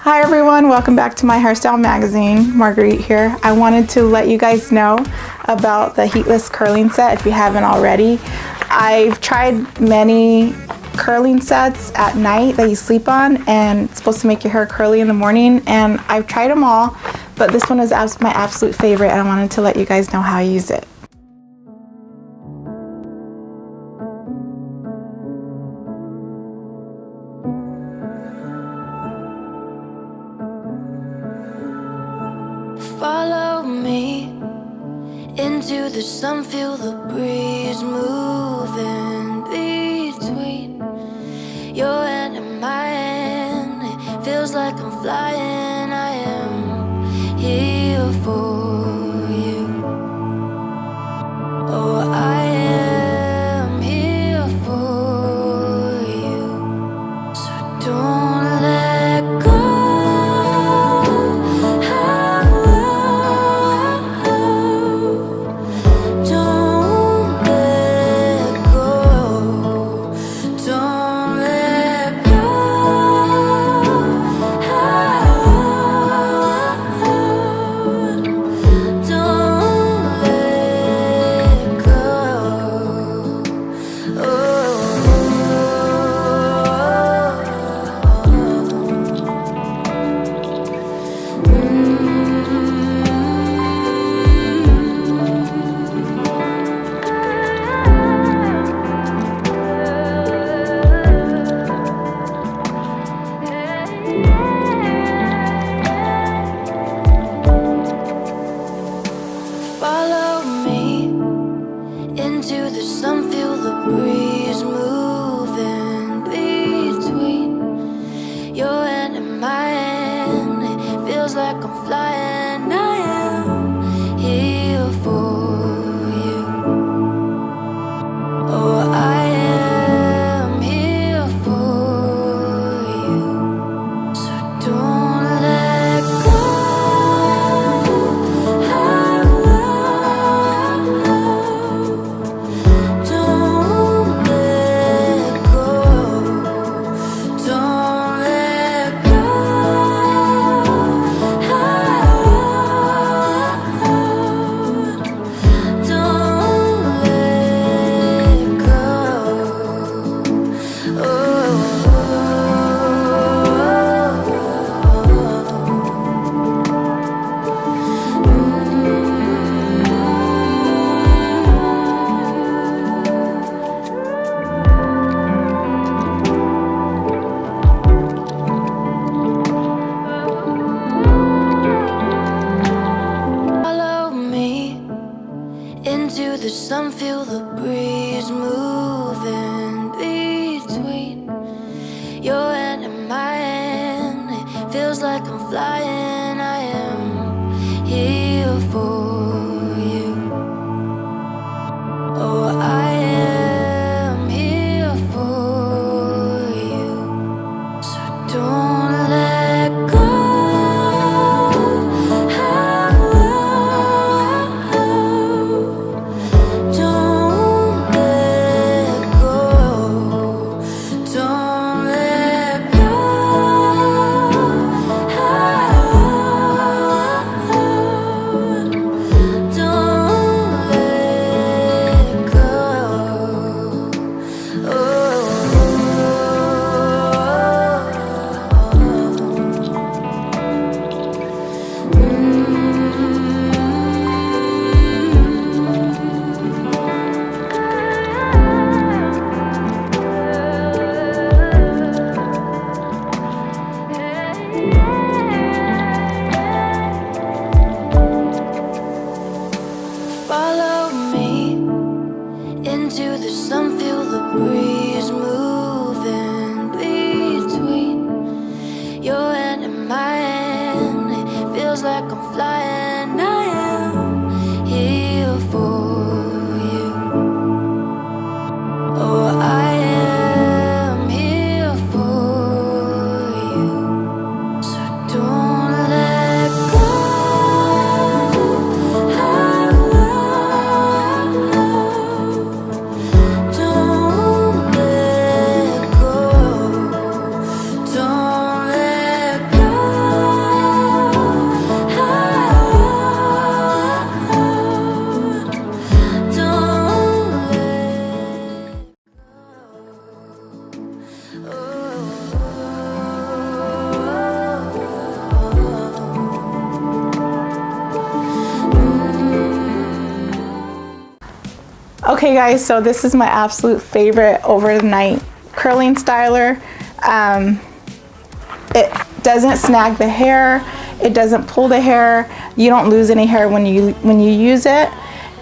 Hi everyone, welcome back to my hairstyle magazine. Marguerite here. I wanted to let you guys know about the heatless curling set if you haven't already. I've tried many curling sets at night that you sleep on, and it's supposed to make your hair curly in the morning, and I've tried them all, but this one is my absolute favorite, and I wanted to let you guys know how I use it. Follow me into the sun, feel the breeze moving between your hand and my hand. It feels like I'm flying, I am here for you. Oh, I am here for you. So don't let go. Follow me into the sun, feel the breeze moving between your hand and my hand. It feels like I'm flying, I am here for you. Oh, I am here for you. So don't let go. Into the sun, feel the breeze moving between your hand and my hand. It feels like I'm flying, I am here for you. Oh, I am here for you. So don't let go. Follow me into the sun, feel the breeze moving between your hand and my hand. It feels like I'm flying, I am here for you. Oh, I am here for you. So don't let go. Don't Okay guys, so this is my absolute favorite overnight curling styler. It doesn't snag the hair, it doesn't pull the hair, you don't lose any hair when you use it,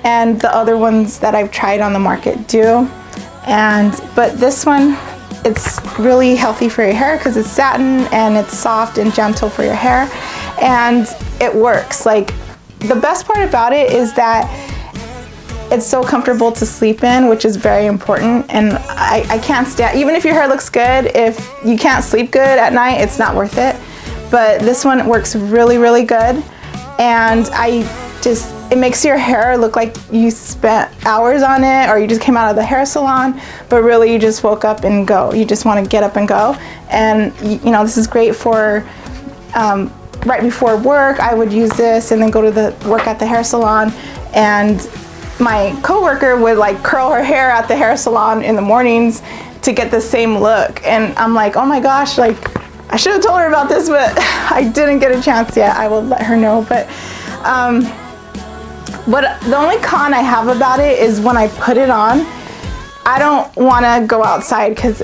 and the other ones that I've tried on the market do. But this one, it's really healthy for your hair because it's satin and it's soft and gentle for your hair, and it works. Like, the best part about it is that it's so comfortable to sleep in, which is very important. And I can't stand, even if your hair looks good, if you can't sleep good at night, it's not worth it. But this one works really, really good. And it makes your hair look like you spent hours on it, or you just came out of the hair salon, but really you just woke up and go. You just want to get up and go. And you know, this is great for right before work. I would use this and then go to the work at the hair salon, and my coworker would like curl her hair at the hair salon in the mornings to get the same look. And I'm like, oh my gosh, like, I should have told her about this, but I didn't get a chance yet. I will let her know. But the only con I have about it is when I put it on, I don't want to go outside because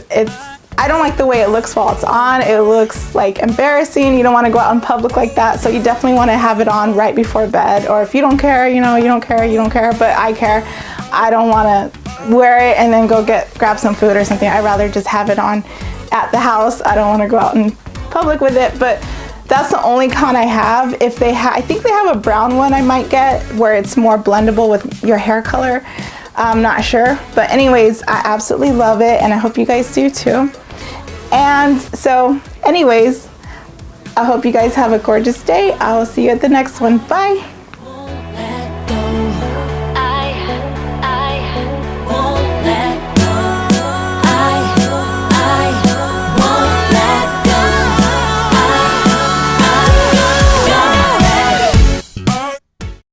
I don't like the way it looks while it's on. It looks like embarrassing. You don't want to go out in public like that. So you definitely want to have it on right before bed. Or if you don't care, you know, you don't care, but I care. I don't want to wear it and then go grab some food or something. I'd rather just have it on at the house. I don't want to go out in public with it, but that's the only con I have. I think they have a brown one I might get where it's more blendable with your hair color. I'm not sure, but anyways, I absolutely love it, and I hope you guys do too. And so anyways, I hope you guys have a gorgeous day. I will see you at the next one. Bye.